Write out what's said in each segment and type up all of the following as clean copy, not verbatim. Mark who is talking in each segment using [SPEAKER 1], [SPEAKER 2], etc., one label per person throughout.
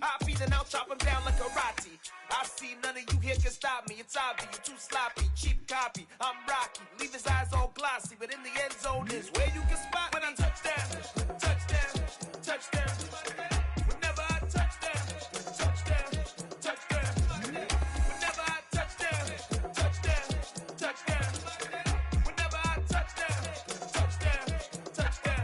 [SPEAKER 1] Hoppy, then I'll chop him down like karate. I see none of you here can stop me. It's obvious, you're too sloppy, cheap copy. I'm Rocky, leave his eyes all glossy, but in the end zone is where you can spot when I touchdown, touchdown, touchdown. Whenever I touchdown, touchdown, touchdown. Whenever I touchdown, touchdown, touchdown. Whenever I touchdown, touchdown, touchdown.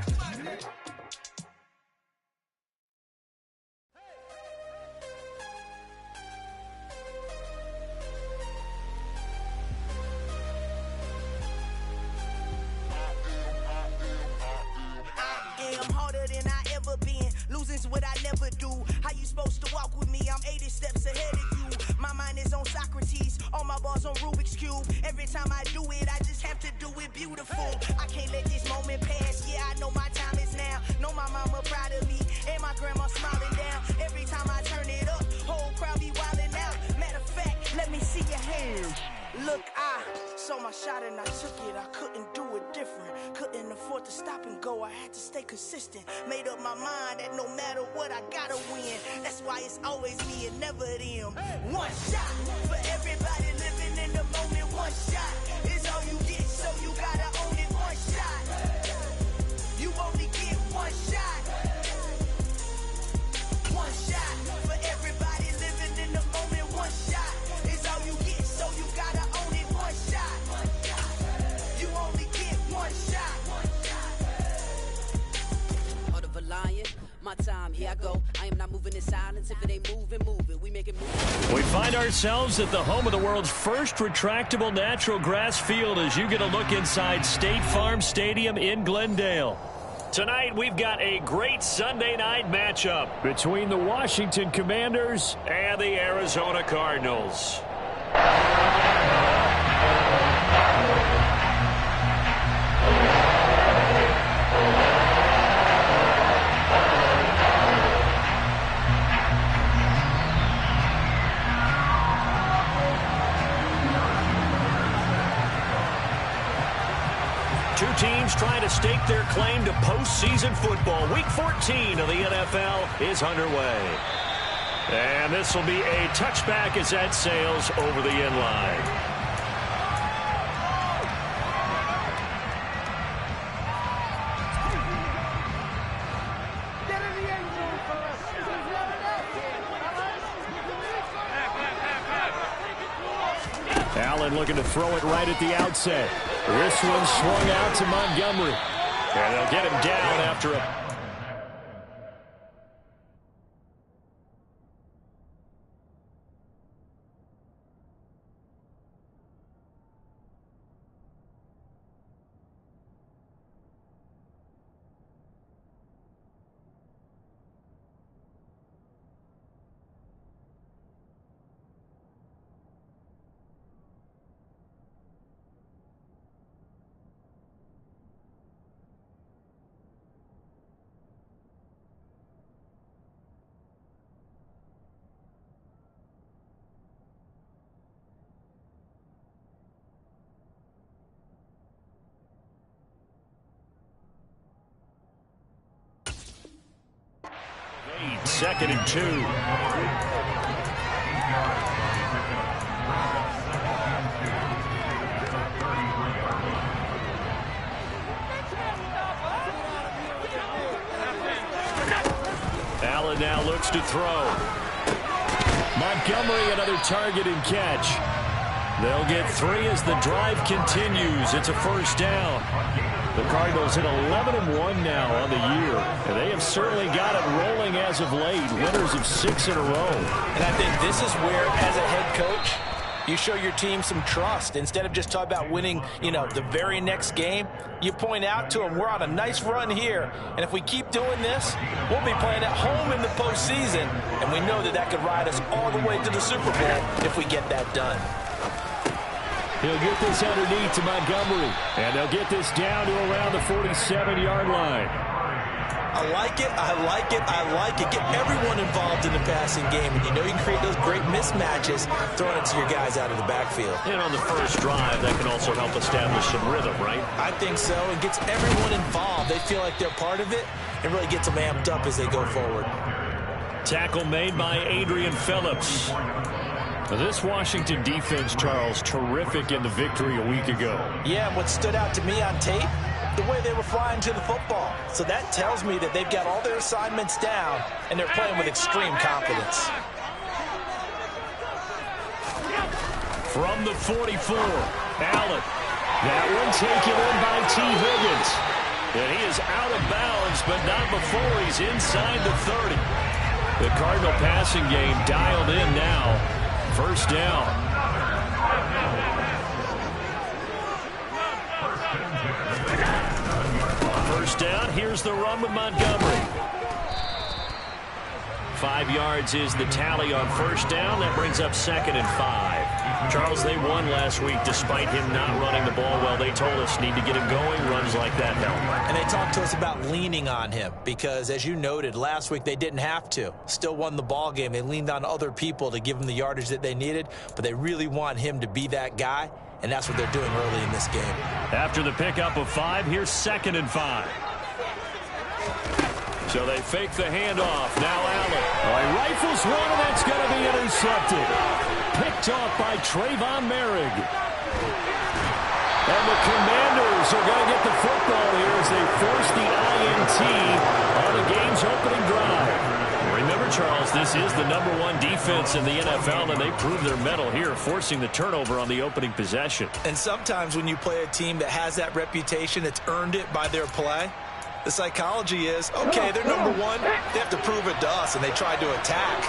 [SPEAKER 2] I'm harder than I ever been. Losing's what I never do. How you supposed to walk with me? I'm 80 steps ahead of you. My mind is on Socrates. All my bars on Rubik's Cube. Every time I do it, I just have to do it beautiful. I can't let this moment pass. Yeah, I know my time is now. Know my mama proud of me. And my grandma smiling down. Every time I turn it up, whole crowd be wilding out. Matter of fact, let me see your hands. Look, I saw my shot and I took it. I couldn't do it different. Couldn't afford to stop and go. I had to stay consistent. Made up my mind that no matter what, I gotta win. That's why it's always me and never them. One shot for everybody living in the moment. One shot is all you get, so you gotta own it. One shot. You only get one shot. One shot for everybody living in the moment. One shot is all you get, so you gotta own it. One shot. You only get one shot.
[SPEAKER 3] Heart of a lion, my time, here I go. I am not moving in silence. If it ain't moving, move it. We make it move.
[SPEAKER 4] We find ourselves at the home of the world's first retractable natural grass field as you get a look inside State Farm Stadium in Glendale. Tonight, we've got a great Sunday night matchup between the Washington Commanders and the Arizona Cardinals. Two teams trying to stake their claim to postseason football. Week 14 of the NFL is underway. And this will be a touchback as that sails over the end line. Allen looking to throw it right at the outset. This one swung out to Montgomery. And they'll get him down after a... Second and 2. Allen now looks to throw. Montgomery another target and catch. They'll get 3 as the drive continues. It's a first down. The Cardinals hit 11-1 now on the year, and they have certainly got it rolling as of late, winners of 6 in a row.
[SPEAKER 5] And I think this is where, as a head coach, you show your team some trust. Instead of just talking about winning, the very next game, you point out to them, we're on a nice run here, and if we keep doing this, we'll be playing at home in the postseason, and we know that that could ride us all the way to the Super Bowl if we get that done.
[SPEAKER 4] He'll get this underneath to Montgomery, and they'll get this down to around the 47-yard line.
[SPEAKER 5] I like it, I like it, I like it. Get everyone involved in the passing game, and you can create those great mismatches throwing it to your guys out of the backfield.
[SPEAKER 4] And on the first drive, that can also help establish some rhythm, right?
[SPEAKER 5] I think so. It gets everyone involved. They feel like they're part of it and really gets them amped up as they go forward.
[SPEAKER 4] Tackle made by Adrian Phillips. This Washington defense, Charles, terrific in the victory a week ago.
[SPEAKER 5] Yeah, and what stood out to me on tape, the way they were flying to the football. So that tells me that they've got all their assignments down, and they're playing with extreme confidence.
[SPEAKER 4] From the 44, Allen. That one taken in by T. Higgins. And he is out of bounds, but not before he's inside the 30. The Cardinal passing game dialed in now. First down. First down. Here's the run with Montgomery. 5 yards is the tally on first down. That brings up 2nd and 5. Charles, they won last week despite him not running the ball well. They told us need to get him going. Runs like that help.
[SPEAKER 5] And they talked to us about leaning on him because, as you noted, last week they didn't have to. Still won the ball game. They leaned on other people to give them the yardage that they needed, but they really want him to be that guy, and that's what they're doing early in this game.
[SPEAKER 4] After the pickup of 5, here's 2nd and 5. So they fake the handoff. Now Allen. He rifles one, and that's going to be intercepted. Picked off by Trayvon Merrick. And the Commanders are going to get the football here as they force the INT on the game's opening drive. Remember, Charles, this is the #1 defense in the NFL, and they proved their mettle here, forcing the turnover on the opening possession.
[SPEAKER 5] And sometimes when you play a team that has that reputation, it's earned it by their play. The psychology is, okay, they're #1. They have to prove it to us, and they tried to attack.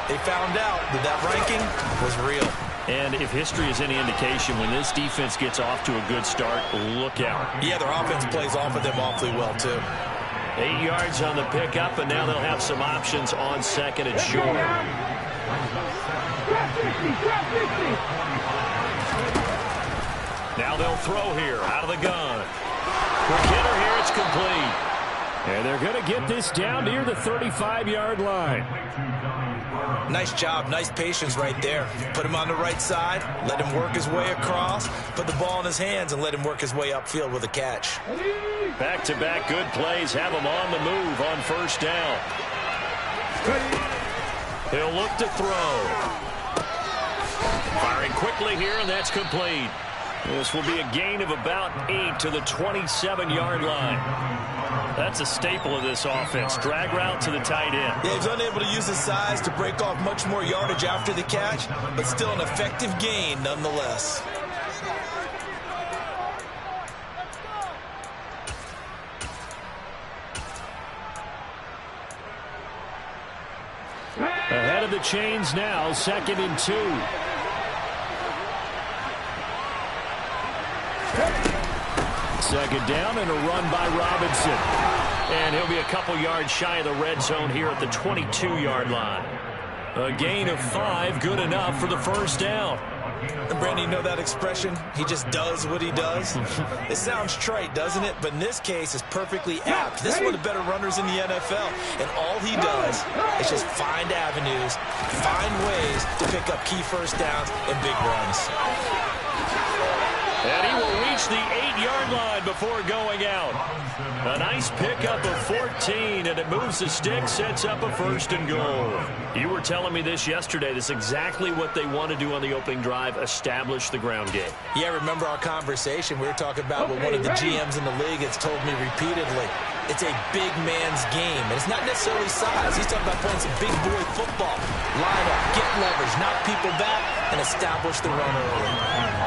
[SPEAKER 5] They found out that that ranking was real.
[SPEAKER 4] And if history is any indication, when this defense gets off to a good start, look out.
[SPEAKER 5] Yeah, their offense plays off of them awfully well, too.
[SPEAKER 4] 8 yards on the pickup, and now they'll have some options on 2nd and short. Now they'll throw here out of the gun. McKinnon here, it's complete. And they're going to get this down near the 35-yard line.
[SPEAKER 5] Nice job, nice patience right there. Put him on the right side, let him work his way across, put the ball in his hands, and let him work his way upfield with a catch.
[SPEAKER 4] Back-to-back good plays have him on the move on first down. He'll look to throw. Firing quickly here, and that's complete. This will be a gain of about 8 to the 27-yard line. That's a staple of this offense. Drag route to the tight end.
[SPEAKER 5] Yeah, he's unable to use his size to break off much more yardage after the catch, but still an effective gain nonetheless.
[SPEAKER 4] Ahead of the chains now, 2nd and 2. Second down and a run by Robinson. And he'll be a couple yards shy of the red zone here at the 22-yard line. A gain of 5, good enough for the first down.
[SPEAKER 5] And Brandon, you know that expression? He just does what he does. It sounds trite, doesn't it? But in this case, it's perfectly apt. This is one of the better runners in the NFL. And all he does is just find avenues, find ways to pick up key first downs and big runs.
[SPEAKER 4] And he will reach the 8-yard line before going out. A nice pickup of 14, and it moves the stick, sets up a 1st and goal. You were telling me this yesterday. This is exactly what they want to do on the opening drive, establish the ground game.
[SPEAKER 5] Yeah, remember our conversation. We were talking about what one of the GMs in the league has told me repeatedly. It's a big man's game, and it's not necessarily size. He's talking about playing some big boy football. Line up, get leverage, knock people back, and establish the run early.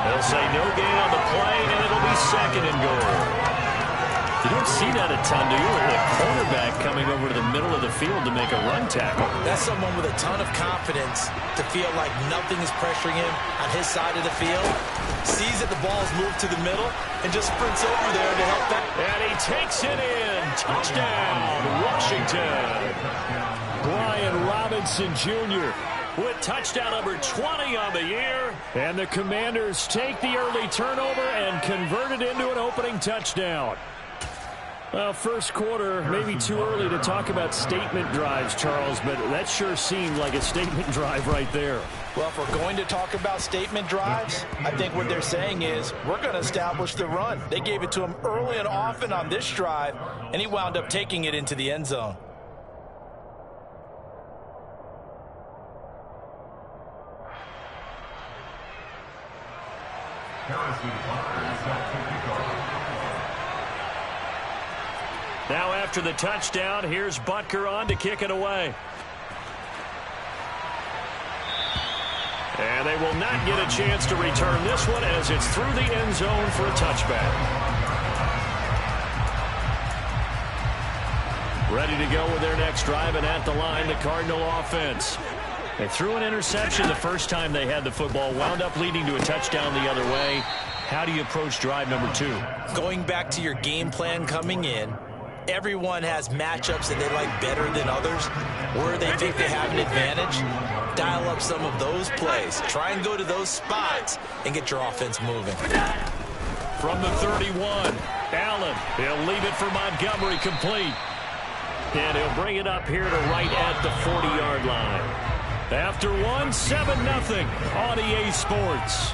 [SPEAKER 4] They'll say no gain on the play, and it'll be 2nd and goal. You don't see that a ton, do you? A cornerback coming over to the middle of the field to make a run tackle.
[SPEAKER 5] That's someone with a ton of confidence to feel like nothing is pressuring him on his side of the field. Sees that the ball's moved to the middle and just sprints over there to help back.
[SPEAKER 4] And he takes it in. Touchdown, Washington. Brian Robinson Jr. with touchdown number 20 on the year. And the Commanders take the early turnover and convert it into an opening touchdown. Well, first quarter, maybe too early to talk about statement drives, Charles, but that sure seemed like a statement drive right there.
[SPEAKER 5] Well, if we're going to talk about statement drives, I think what they're saying is we're going to establish the run. They gave it to him early and often on this drive, and he wound up taking it into the end zone.
[SPEAKER 4] Now after the touchdown, here's Butker on to kick it away. And they will not get a chance to return this one as it's through the end zone for a touchback. Ready to go with their next drive, and at the line, the Cardinal offense. They threw an interception the first time they had the football, wound up leading to a touchdown the other way. How do you approach drive number 2?
[SPEAKER 5] Going back to your game plan coming in, everyone has matchups that they like better than others, where they think they have an advantage. Dial up some of those plays. Try and go to those spots and get your offense moving.
[SPEAKER 4] From the 31, Allen. He'll leave it for Montgomery, complete. And he'll bring it up here to right at the 40-yard line. After one, 7-0 on EA Sports.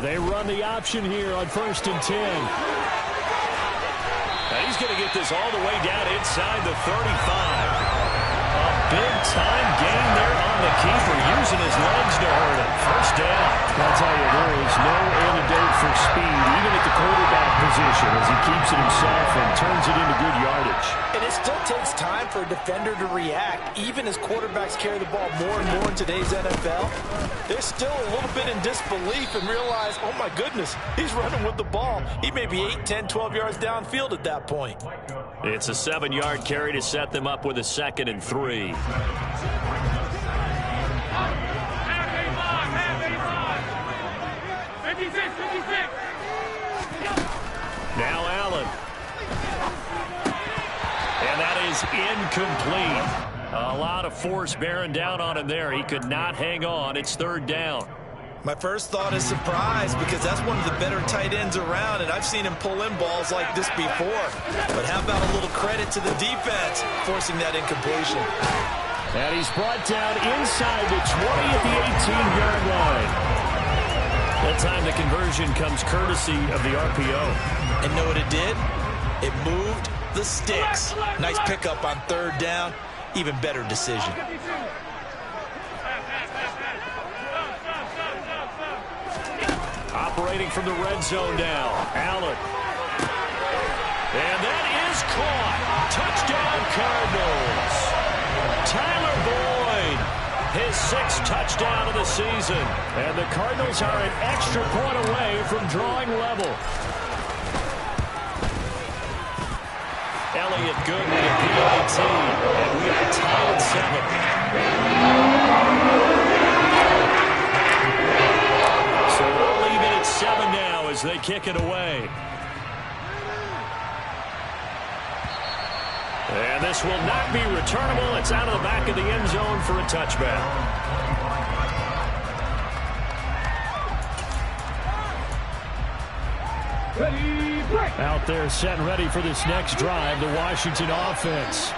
[SPEAKER 4] They run the option here on 1st and 10. Now he's going to get this all the way down inside the 35. A big-time gain there on the keeper, using his legs to hurt him. First down. I'll tell you, there is no antidote for speed, even at the quarterback position, as he keeps it himself and turns it into good yardage.
[SPEAKER 5] And it still takes time for a defender to react, even as quarterbacks carry the ball more and more in today's NFL. They're still a little bit in disbelief and realize, oh my goodness, he's running with the ball. He may be 8, 10, 12 yards downfield at that point.
[SPEAKER 4] It's a 7-yard carry to set them up with a 2nd and 3. Now Allen. And that is incomplete. A lot of force bearing down on him there. He could not hang on. It's 3rd down.
[SPEAKER 5] My first thought is surprise, because that's one of the better tight ends around, and I've seen him pull in balls like this before. But how about a little credit to the defense forcing that incompletion?
[SPEAKER 4] And he's brought down inside the 20 at the 18-yard line. That time the conversion comes courtesy of the RPO.
[SPEAKER 5] And know what it did? It moved the sticks. Nice pickup on 3rd down. Even better decision.
[SPEAKER 4] Operating from the red zone now. Allen. And that is caught. Touchdown, Cardinals. Tyler Boyd, his 6th touchdown of the season. And the Cardinals are an extra point away from drawing level. Elliott good with a PAT. And we are tied at 7. So we'll leave it at 7 now as they kick it away. And this will not be returnable. It's out of the back of the end zone for a touchback. Out there set and ready for this next drive, the Washington offense.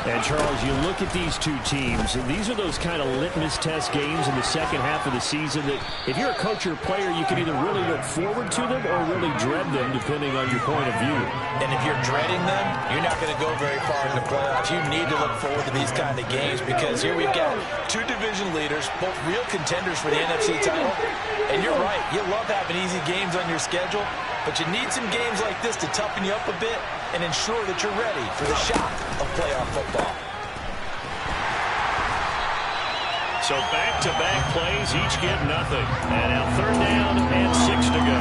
[SPEAKER 4] And, Charles, you look at these two teams, and these are those kind of litmus test games in the second half of the season that if you're a coach or a player, you can either really look forward to them or really dread them, depending on your point of view.
[SPEAKER 5] And if you're dreading them, you're not going to go very far in the playoffs. You need to look forward to these kind of games because here we've got 2 division leaders, both real contenders for the NFC title. And you're right, you love having easy games on your schedule, but you need some games like this to toughen you up a bit and ensure that you're ready for the shock of playoff football.
[SPEAKER 4] So back-to-back plays, each get nothing. And now 3rd down and 6 to go.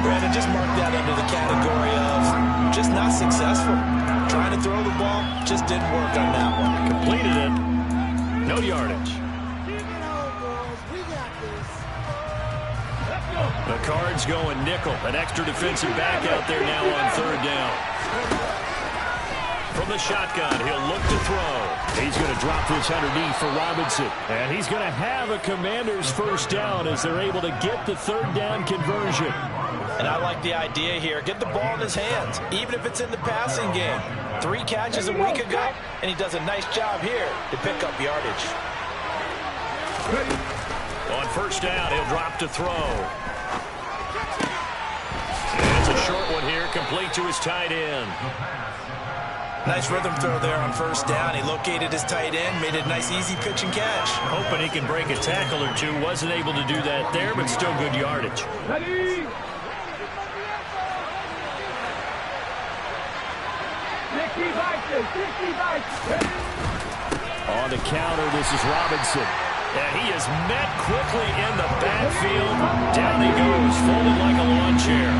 [SPEAKER 5] Brandon, just mark that under the category of just not successful. Trying to throw the ball, just didn't work on that one.
[SPEAKER 4] Completed it. No yardage. The Cards going nickel. An extra defensive back out there now on 3rd down. From the shotgun, he'll look to throw. He's going to drop this underneath for Robinson. And he's going to have a Commander's first down as they're able to get the 3rd down conversion.
[SPEAKER 5] And I like the idea here. Get the ball in his hands, even if it's in the passing game. 3 catches a week ago, and he does a nice job here to pick up yardage.
[SPEAKER 4] On first down, he'll drop to throw. And it's a short one here, complete to his tight end.
[SPEAKER 5] Nice rhythm throw there on first down. He located his tight end, made it a nice easy pitch and catch.
[SPEAKER 4] Hoping he can break a tackle or two. Wasn't able to do that there, but still good yardage.
[SPEAKER 1] Ready?
[SPEAKER 4] On the counter, this is Robinson. And he is met quickly in the backfield. Down he goes, folded like a lawn chair.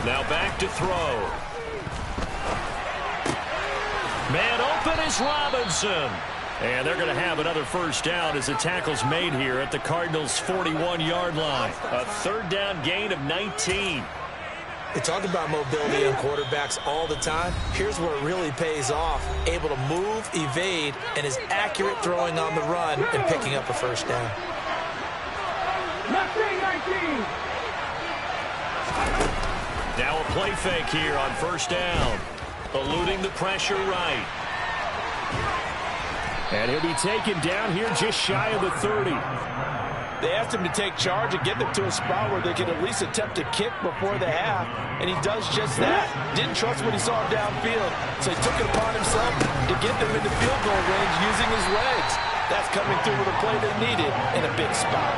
[SPEAKER 4] Now back to throw. Man open is Robinson. And they're going to have another first down as the tackle's made here at the Cardinals' 41-yard line. A third down gain of 19.
[SPEAKER 5] They talk about mobility on quarterbacks all the time. Here's where it really pays off. Able to move, evade, and is accurate throwing on the run and picking up a first down.
[SPEAKER 4] Now a play fake here on first down. Eluding the pressure right. And he'll be taken down here just shy of the 30.
[SPEAKER 5] They asked him to take charge and get them to a spot where they could at least attempt a kick before the half, and he does just that. Didn't trust what he saw downfield, so he took it upon himself to get them into field goal range using his legs. That's coming through with a play they needed in a big spot.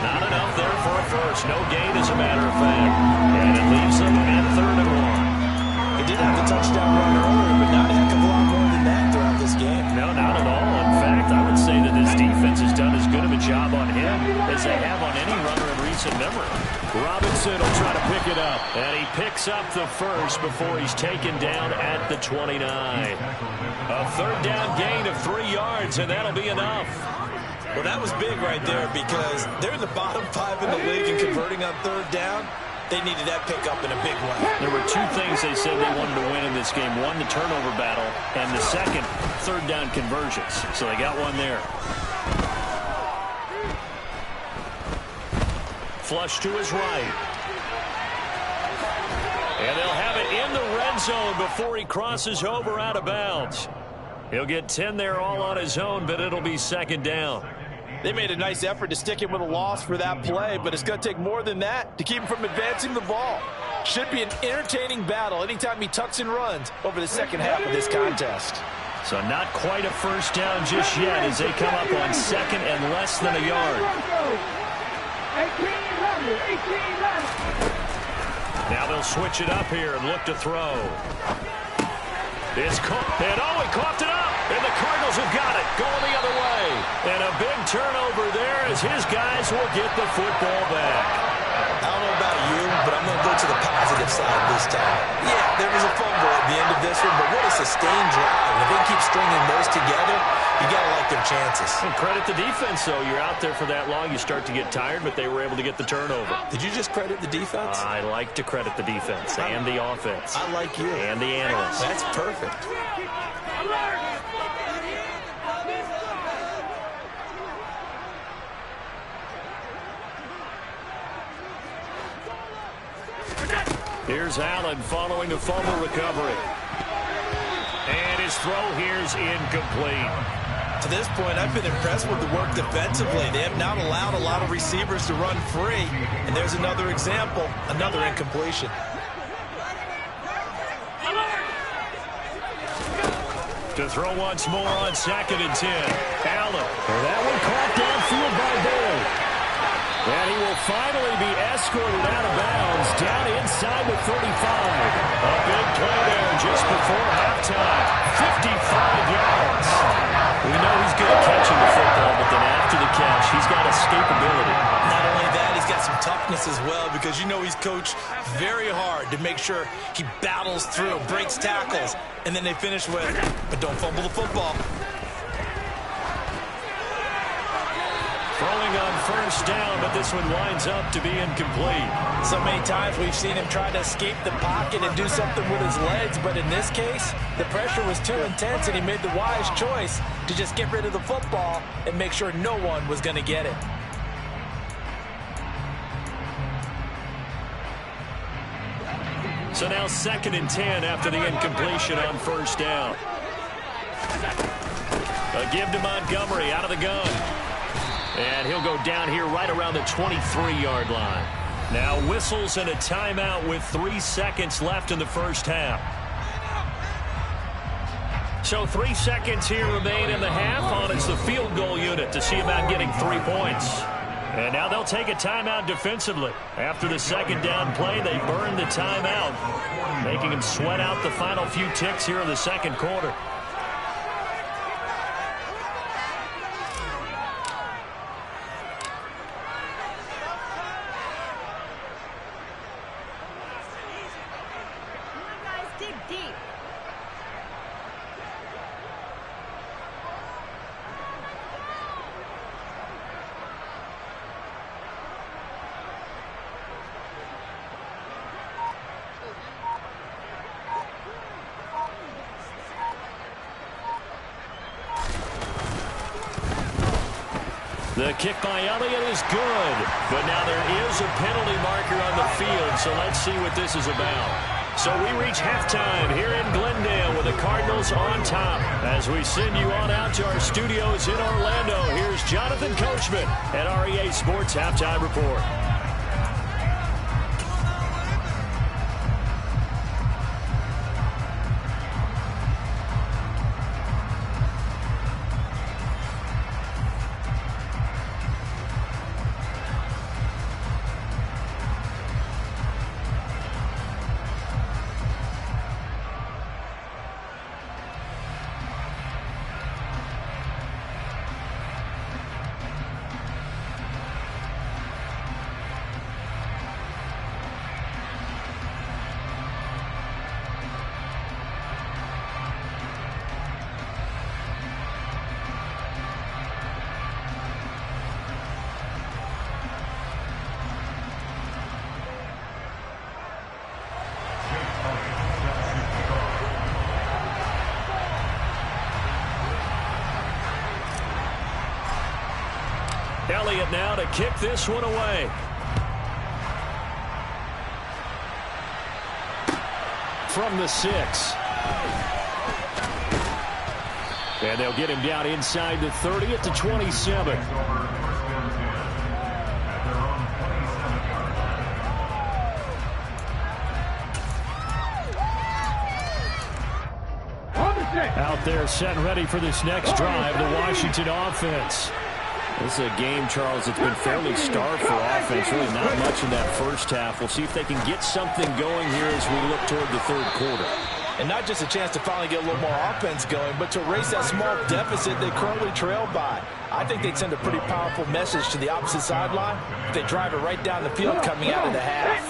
[SPEAKER 4] Not enough there for a first. No gain, as a matter of fact. And it leaves them at 3rd and 1.
[SPEAKER 5] He did have the touchdown run earlier, but not a heck of a lot more than that throughout this game.
[SPEAKER 4] No, not at all. In fact, I would say that this defense has done as good of a job on him as they have on any runner in recent memory. Robinson will try to pick it up, and he picks up the first before he's taken down at the 29. A third down gain of 3 yards, and that'll be enough.
[SPEAKER 5] Well, that was big right there because they're in the bottom 5 in the league and converting on third down. They needed that pickup in a big way.
[SPEAKER 4] There were 2 things they said they wanted to win in this game. One, the turnover battle, and the second, third down conversions. So they got one there. Flush to his right. And they'll have it in the red zone before he crosses over out of bounds. He'll get 10 there all on his own, but it'll be second down.
[SPEAKER 5] They made a nice effort to stick him with a loss for that play, but it's going to take more than that to keep him from advancing the ball. Should be an entertaining battle anytime he tucks and runs over the second half of this contest.
[SPEAKER 4] So not quite a first down just yet as they come up on second and less than a yard. Now they'll switch it up here and look to throw. It's caught, and he coughed it up, and the Cardinals have got it, going the other way. And a big turnover there as his guys will get the football back.
[SPEAKER 5] I don't know about you, but I'm going to go to the positive side this time. Yeah, there was a fumble at the end of this one, but what a sustained drive. If they keep stringing those together, you got to like their chances.
[SPEAKER 4] And credit the defense, though. You're out there for that long, you start to get tired, but they were able to get the turnover.
[SPEAKER 5] Did you just credit the defense?
[SPEAKER 4] I like to credit the defense and the offense.
[SPEAKER 5] I like you.
[SPEAKER 4] And the analysts.
[SPEAKER 5] That's perfect.
[SPEAKER 4] Here's Allen following the fumble recovery. And his throw here's incomplete.
[SPEAKER 5] To this point, I've been impressed with the work defensively. They have not allowed a lot of receivers to run free. And there's another example, another incompletion.
[SPEAKER 4] To throw once more on 2nd and 10. Allen. That one caught downfield by Boyd. And he will finally be escorted out of bounds down inside the 35. A big play there just before halftime. 55 yards. We know he's good at catching the football, but then after the catch, he's got escapability.
[SPEAKER 5] Not only that, he's got some toughness as well because you know he's coached very hard to make sure he battles through, breaks tackles, and then they finish with, but don't fumble the football.
[SPEAKER 4] Throwing on first down, but this one winds up to be incomplete.
[SPEAKER 5] So many times we've seen him try to escape the pocket and do something with his legs, but in this case, the pressure was too intense and he made the wise choice to just get rid of the football and make sure no one was going to get it.
[SPEAKER 4] So now 2nd and 10 after the incompletion on first down. A give to Montgomery out of the gun. And he'll go down here right around the 23-yard line. Now whistles and a timeout with 3 seconds left in the first half. So 3 seconds here remain in the half on it's the field goal unit to see about getting 3 points. And now they'll take a timeout defensively. After the second down play, they burned the timeout, making them sweat out the final few ticks here in the second quarter. The kick by Elliott is good, but now there is a penalty marker on the field, so let's see what this is about. So we reach halftime here in Glendale with the Cardinals on top. As we send you on out to our studios in Orlando, here's Jonathan Coachman at REA Sports Halftime Report. Elliott now to kick this one away. From the 6. And they'll get him down inside the 30 at the 27. Out there set and ready for this next drive, the Washington offense. This is a game, Charles, that's been fairly starved for offense. Really not much in that first half. We'll see if they can get something going here as we look toward the third quarter.
[SPEAKER 5] And not just a chance to finally get a little more offense going, but to erase that small deficit they currently trail by. I think they'd send a pretty powerful message to the opposite sideline if they drive it right down the field coming out of the half.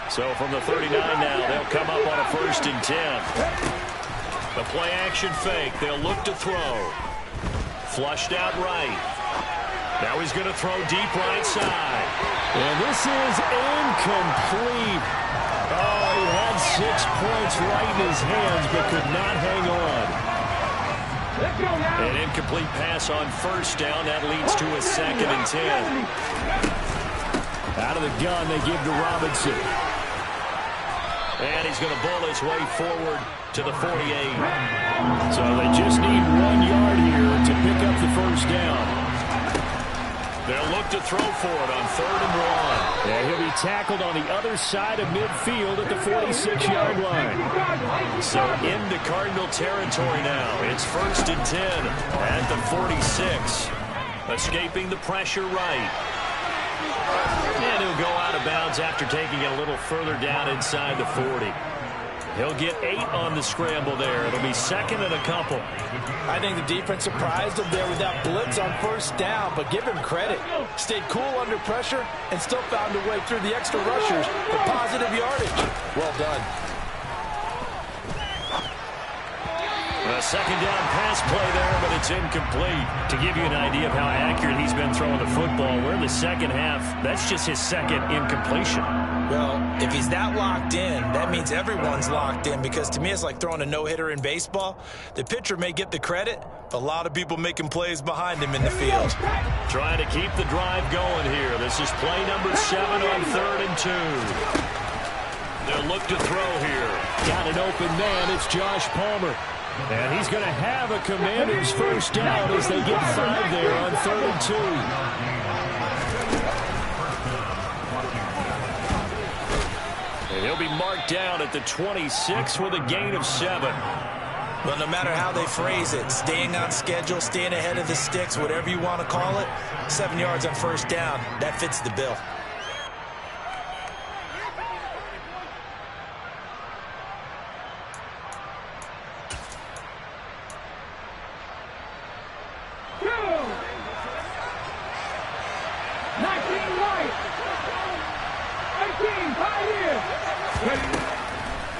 [SPEAKER 4] So from the 39 now, they'll come up on a 1st and 10. The play action fake. They'll look to throw. Flushed out right. Now he's going to throw deep right side. And this is incomplete. Oh, he had 6 points right in his hands, but could not hang on. An incomplete pass on first down. That leads to a 2nd and 10. Out of the gun, they give to Robinson. And he's going to bull his way forward to the 48. So they just need 1 yard here to pick up the first down. They'll look to throw for it on 3rd and 1. And he'll be tackled on the other side of midfield at the 46-yard line. So into Cardinal territory now. It's 1st and 10 at the 46. Escaping the pressure right. And he'll go out of bounds after taking it a little further down inside the 40. He'll get 8 on the scramble there. It'll be 2nd and a couple.
[SPEAKER 5] I think the defense surprised him there with that blitz on first down, but give him credit. Stayed cool under pressure and still found a way through the extra rushers for positive yardage. Well done.
[SPEAKER 4] A 2nd down pass play there, but it's incomplete. To give you an idea of how accurate he's been throwing the football, we're in the second half. That's just his 2nd incompletion.
[SPEAKER 5] Well, if he's that locked in, that means everyone's locked in, because to me it's like throwing a no-hitter in baseball. The pitcher may get the credit, but a lot of people making plays behind him in the field.
[SPEAKER 4] Trying to keep the drive going here. This is play number 7 on 3rd and 2. They'll look to throw here. Got an open man. It's Josh Palmer. And he's going to have a Commanders first down as they get 5 there on 3rd and 2. And he'll be marked down at the 26 with a gain of 7.
[SPEAKER 5] Well, no matter how they phrase it, staying on schedule, staying ahead of the sticks, whatever you want to call it, 7 yards on first down, that fits the bill.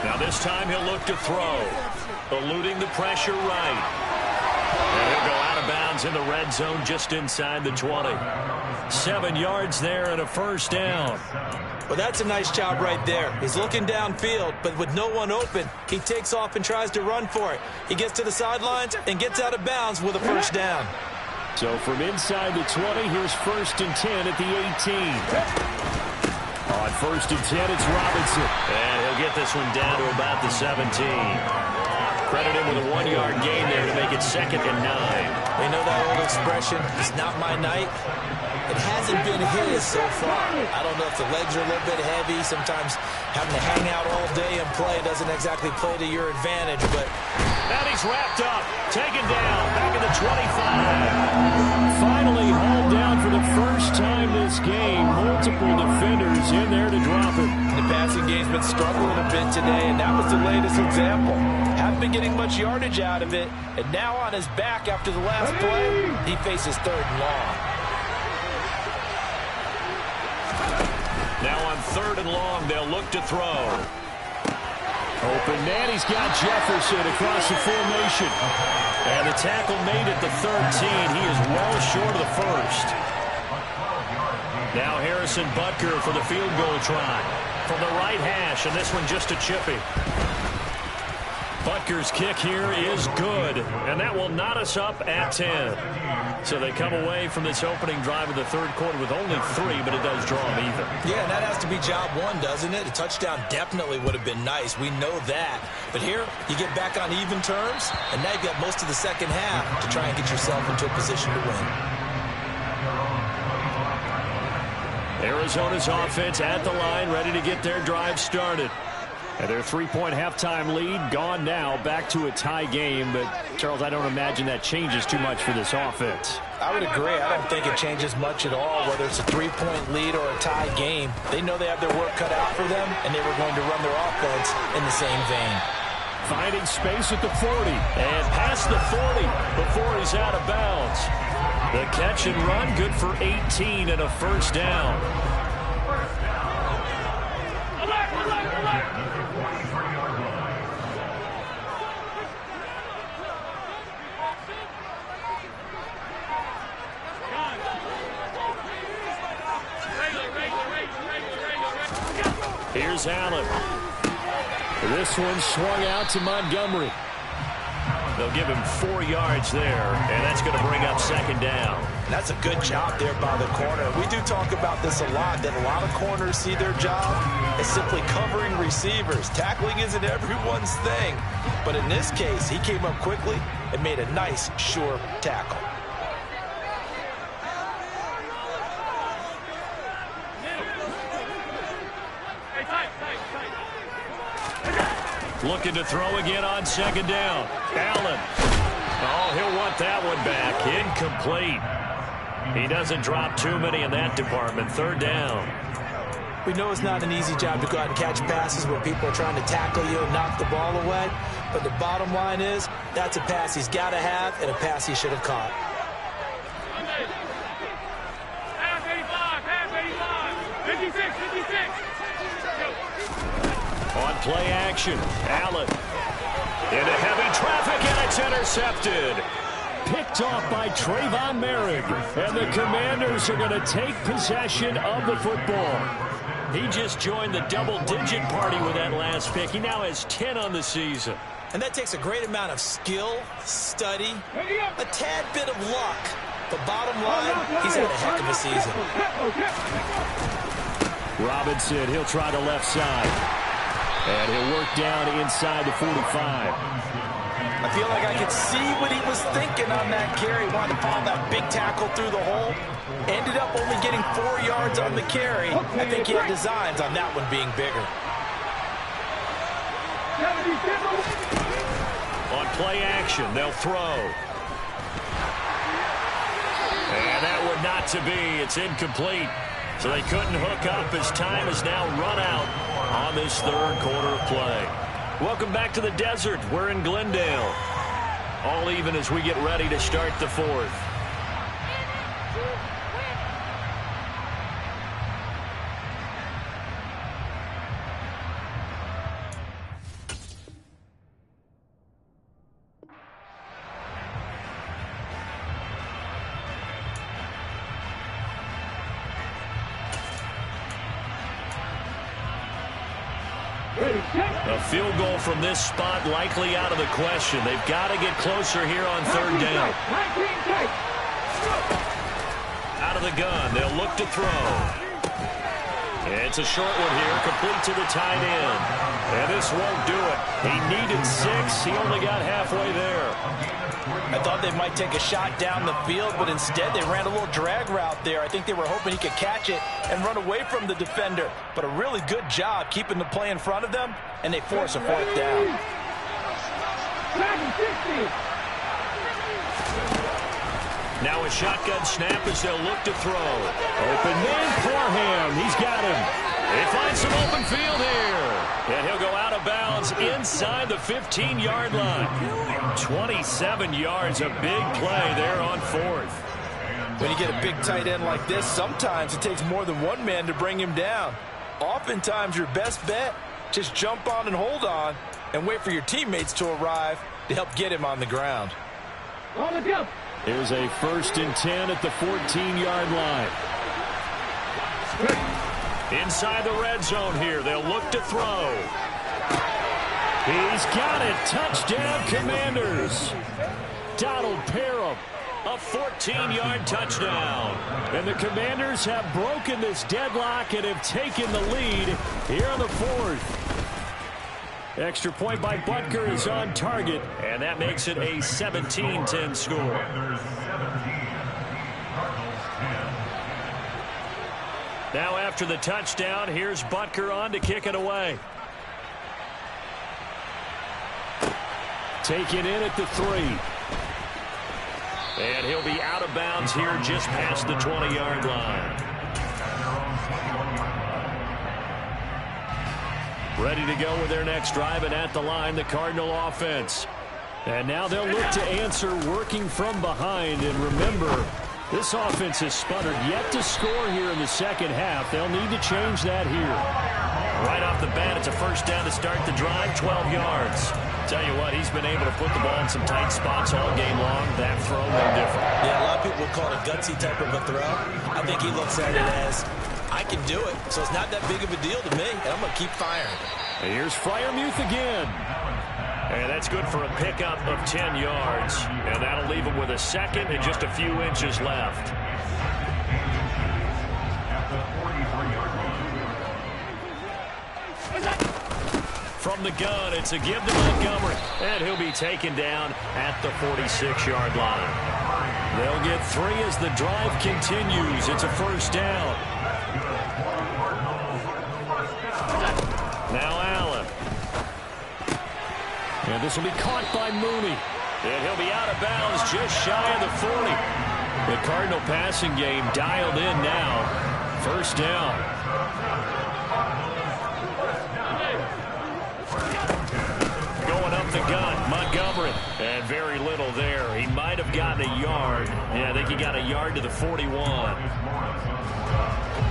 [SPEAKER 4] Now this time he'll look to throw. Eluding the pressure right. And he'll go out of bounds in the red zone just inside the 20. 7 yards there and a first down.
[SPEAKER 5] Well, that's a nice job right there. He's looking downfield, but with no one open, he takes off and tries to run for it. He gets to the sidelines and gets out of bounds with a first down.
[SPEAKER 4] So from inside the 20, here's 1st and 10 at the 18. On 1st and 10, it's Robinson. And he'll get this one down to about the 17. Credit him with a 1-yard gain there to make it 2nd and 9.
[SPEAKER 5] You know that old expression, it's not my night? It hasn't been his so far. I don't know if the legs are a little bit heavy. Sometimes having to hang out all day and play doesn't exactly play to your advantage, but...
[SPEAKER 4] And he's wrapped up, taken down, back in the 25. Finally hauled down for the first time this game. Multiple defenders in there to drop him.
[SPEAKER 5] The passing game's been struggling a bit today, and that was the latest example. Haven't been getting much yardage out of it, and now on his back after the last play, he faces 3rd and long.
[SPEAKER 4] Now on 3rd and long, they'll look to throw. Open man, he's got Jefferson across the formation. And the tackle made at the 13. He is well short of the first. Now Harrison Butker for the field goal try. From the right hash, and this one just a chippy. Butker's kick here is good, and that will knot us up at 10. So they come away from this opening drive of the 3rd quarter with only 3, but it does draw them even.
[SPEAKER 5] Yeah, and that has to be job 1, doesn't it? A touchdown definitely would have been nice. We know that. But here, you get back on even terms, and now you've got most of the second half to try and get yourself into a position to win.
[SPEAKER 4] Arizona's offense at the line, ready to get their drive started. And their 3-point halftime lead gone now, back to a tie game. But, Charles, I don't imagine that changes too much for this offense.
[SPEAKER 5] I would agree. I don't think it changes much at all, whether it's a 3-point lead or a tie game. They know they have their work cut out for them, and they were going to run their offense in the same vein.
[SPEAKER 4] Finding space at the 40, and past the 40 before he's out of bounds. The catch and run, good for 18 and a first down. Here's Allen. This one swung out to Montgomery. They'll give him 4 yards there, and that's going to bring up 2nd down.
[SPEAKER 5] And that's a good job there by the corner. We do talk about this a lot, that a lot of corners see their job as simply covering receivers. Tackling isn't everyone's thing. But in this case, he came up quickly and made a nice, sure tackle.
[SPEAKER 4] Looking to throw again on 2nd down. Allen. Oh, he'll want that one back. Incomplete. He doesn't drop too many in that department. 3rd down.
[SPEAKER 5] We know it's not an easy job to go out and catch passes where people are trying to tackle you and knock the ball away. But the bottom line is, that's a pass he's got to have and a pass he should have caught.
[SPEAKER 4] On play action, Allen into heavy traffic, and it's intercepted. Picked off by Trayvon Merrick, and the Commanders are going to take possession of the football. He just joined the double-digit party with that last pick. He now has 10 on the season.
[SPEAKER 5] And that takes a great amount of skill, study, a tad bit of luck. But bottom line, he's had a heck of a season.
[SPEAKER 4] Robinson, he'll try the left side. And he'll work down inside the 45.
[SPEAKER 5] I feel like I could see what he was thinking on that carry. Wanted to follow that big tackle through the hole. Ended up only getting 4 yards on the carry. I think he had designs on that one being bigger.
[SPEAKER 4] On play action, they'll throw. And that would not to be. It's incomplete. So they couldn't hook up as time is now run out on this third quarter of play. Welcome back to the desert. We're in Glendale. All even as we get ready to start the fourth. A field goal from this spot likely out of the question. They've got to get closer here on third down. Out of the gun, they'll look to throw. It's a short one here, complete to the tight end. And this won't do it. He needed 6. He only got halfway there.
[SPEAKER 5] I thought they might take a shot down the field, but instead they ran a little drag route there. I think they were hoping he could catch it and run away from the defender. But a really good job keeping the play in front of them, and they force a fourth down.
[SPEAKER 4] Now a shotgun snap as they'll look to throw. Open man for him. He's got him. They find some open field here. And he'll go out of bounds inside the 15-yard line. 27 yards, a big play there on fourth.
[SPEAKER 5] When you get a big tight end like this, sometimes it takes more than one man to bring him down. Oftentimes your best bet, just jump on and hold on and wait for your teammates to arrive to help get him on the ground.
[SPEAKER 4] Here's a 1st and 10 at the 14-yard line. Inside the red zone here, they'll look to throw. He's got it. Touchdown, Commanders. Donald Parham, a 14-yard touchdown. And the Commanders have broken this deadlock and have taken the lead here in the fourth. Extra point by Butker is on target, and that makes it a 17-10 score. Now after the touchdown, here's Butker on to kick it away. Taken in at the 3. And he'll be out of bounds here just past the 20-yard line. Ready to go with their next drive, and at the line, the Cardinal offense. And now they'll look to answer working from behind. And remember, this offense has sputtered yet to score here in the second half. They'll need to change that here. Right off the bat, it's a first down to start the drive, 12 yards. Tell you what, he's been able to put the ball in some tight spots all game long. That throw, no different.
[SPEAKER 5] Yeah, a lot of people would call it a gutsy type of a throw. I think he looks at it as, I can do it, so it's not that big of a deal to me, and I'm going to keep firing.
[SPEAKER 4] And here's Freiermuth again. And that's good for a pickup of 10 yards. And that'll leave him with a second and just a few inches left. From the gun, it's a give to Montgomery. And he'll be taken down at the 46-yard line. They'll get 3 as the drive continues. It's a first down. Now Allen. And this will be caught by Mooney. And he'll be out of bounds just shy of the 40. The Cardinal passing game dialed in now. First down. Going up the gun, Montgomery. And very little there. He might have gotten a yard. Yeah, I think he got a yard to the 41.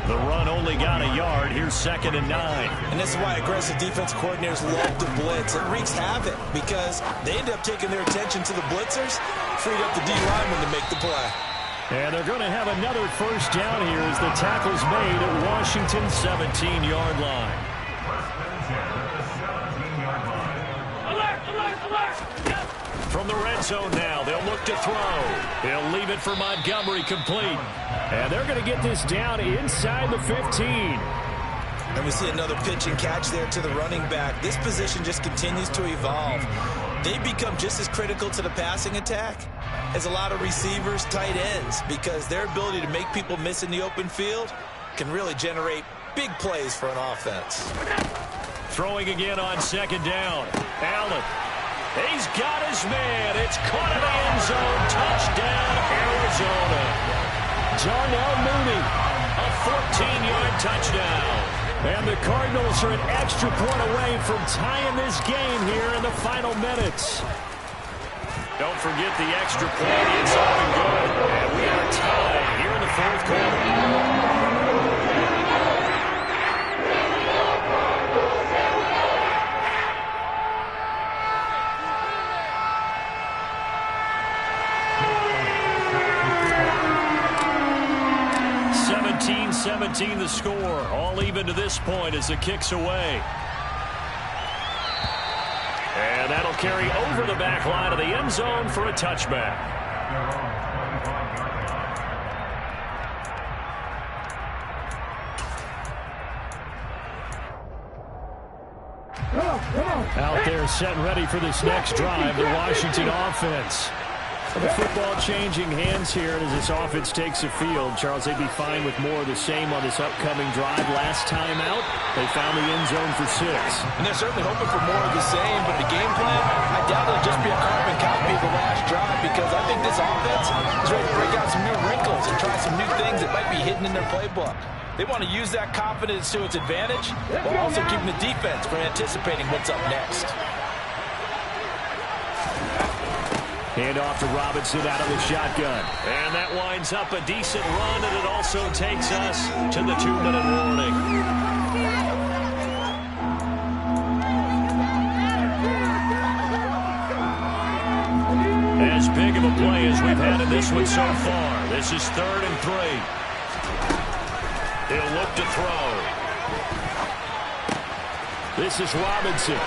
[SPEAKER 4] The run only got a yard. Here's 2nd and 9.
[SPEAKER 5] And this is why aggressive defense coordinators love to blitz. It wreaks havoc because they end up taking their attention to the blitzers, freed up the D lineman to make the play.
[SPEAKER 4] And they're going to have another first down here as the tackle's made at Washington's 17-yard line. From the red zone now, they'll look to throw. He'll leave it for Montgomery complete. And they're going to get this down inside the 15.
[SPEAKER 5] And we see another pitch and catch there to the running back. This position just continues to evolve. They become just as critical to the passing attack as a lot of receivers, tight ends, because their ability to make people miss in the open field can really generate big plays for an offense.
[SPEAKER 4] Throwing again on second down. Allen. He's got his man. It's caught in the end zone. Touchdown, Arizona. Darnell Mooney, a 14-yard touchdown. And the Cardinals are an extra point away from tying this game here in the final minutes. Don't forget the extra point. It's all been good. And we are tied here in the fourth quarter. 17-17 the score. All even to this point as the kick's away. And that'll carry over the back line of the end zone for a touchback. Out there set and ready for this next drive, the Washington offense. The football changing hands here as this offense takes the field. Charles, they'd be fine with more of the same on this upcoming drive. Last time out, they found the end zone for 6.
[SPEAKER 5] And they're certainly hoping for more of the same, but the game plan, I doubt it'll just be a carbon copy of the last drive, because I think this offense is ready to break out some new wrinkles and try some new things that might be hidden in their playbook. They want to use that confidence to its advantage, while also keeping the defense from anticipating what's up next.
[SPEAKER 4] Hand off to Robinson out of the shotgun. And that winds up a decent run, and it also takes us to the 2-minute warning. As big of a play as we've had in this one so far. This is 3rd and 3. He'll look to throw. This is Robinson.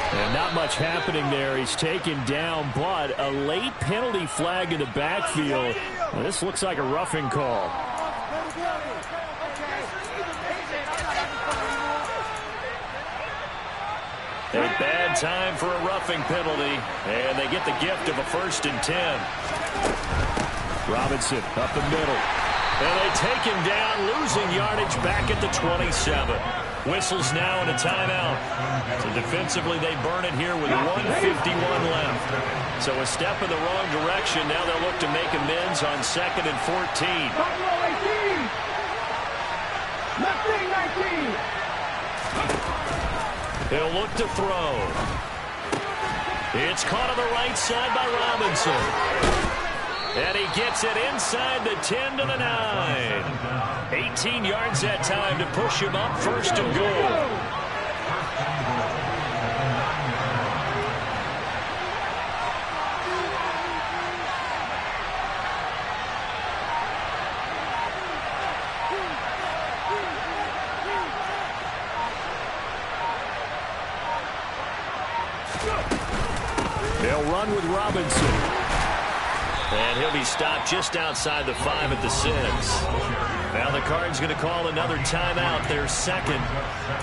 [SPEAKER 4] And not much happening there. He's taken down, but a late penalty flag in the backfield. Well, this looks like a roughing call. A bad time for a roughing penalty, and they get the gift of a 1st and 10. Robinson up the middle. And they take him down, losing yardage back at the 27. Whistles now and a timeout. So defensively, they burn it here with 1:51 left. So a step in the wrong direction. Now they'll look to make amends on 2nd and 14. He'll look to throw. It's caught on the right side by Robinson. And he gets it inside the 10 to the 9. 18 yards that time to push him up 1st and goal. They'll run with Robinson. And he'll be stopped just outside the 5 at the 6. Now the Cards going to call another timeout, their 2nd,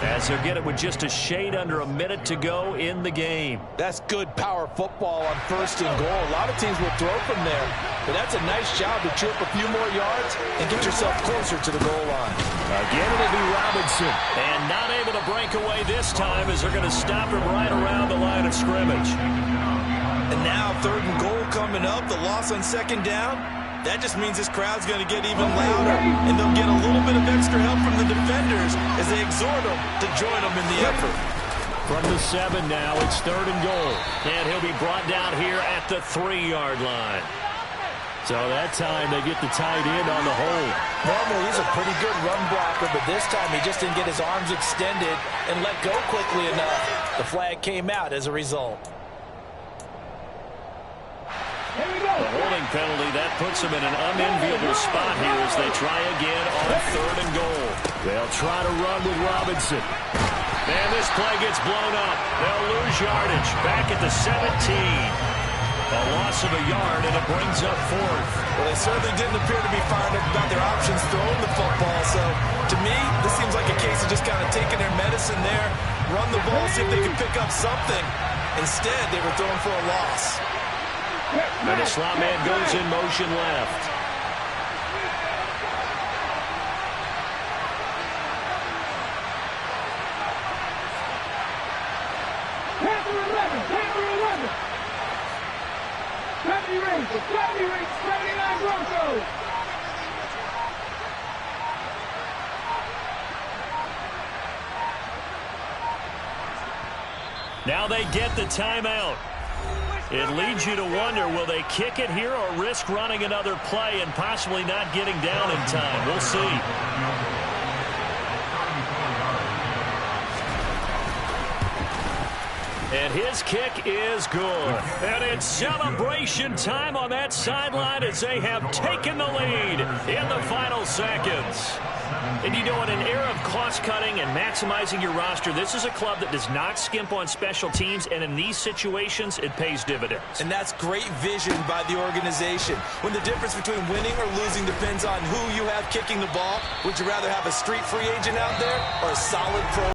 [SPEAKER 4] as they'll get it with just a shade under a minute to go in the game.
[SPEAKER 5] That's good power football on 1st and goal. A lot of teams will throw from there, but that's a nice job to chew up a few more yards and get yourself closer to the goal line.
[SPEAKER 4] Again, it'll be Robinson. And not able to break away this time as they're going to stop him right around the line of scrimmage.
[SPEAKER 5] And now 3rd and goal coming up, the loss on 2nd down. That just means this crowd's going to get even louder, and they'll get a little bit of extra help from the defenders as they exhort them to join them in the effort.
[SPEAKER 4] From the 7 now, it's 3rd and goal. And he'll be brought down here at the 3-yard line. So that time they get the tight end on the hold.
[SPEAKER 5] Normally he's a pretty good run blocker, but this time he just didn't get his arms extended and let go quickly enough. The flag came out as a result.
[SPEAKER 4] The holding penalty, that puts them in an unenviable spot here as they try again on 3rd and goal. They'll try to run with Robinson. And this play gets blown up. They'll lose yardage back at the 17. A loss of a yard, and it brings up fourth.
[SPEAKER 5] Well, they certainly didn't appear to be fired up about their options throwing the football. So, to me, this seems like a case of just kind of taking their medicine there, run the ball, see if they can pick up something. Instead, they were throwing for a loss.
[SPEAKER 4] And the slot man goes in motion left. Now they get the timeout. It leads you to wonder, will they kick it here or risk running another play and possibly not getting down in time? We'll see. And his kick is good. And it's celebration time on that sideline as they have taken the lead in the final seconds. And you know, in an era of cost-cutting and maximizing your roster, this is a club that does not skimp on special teams, and in these situations, it pays dividends.
[SPEAKER 5] And that's great vision by the organization. When the difference between winning or losing depends on who you have kicking the ball, would you rather have a street free agent out there or a solid pro?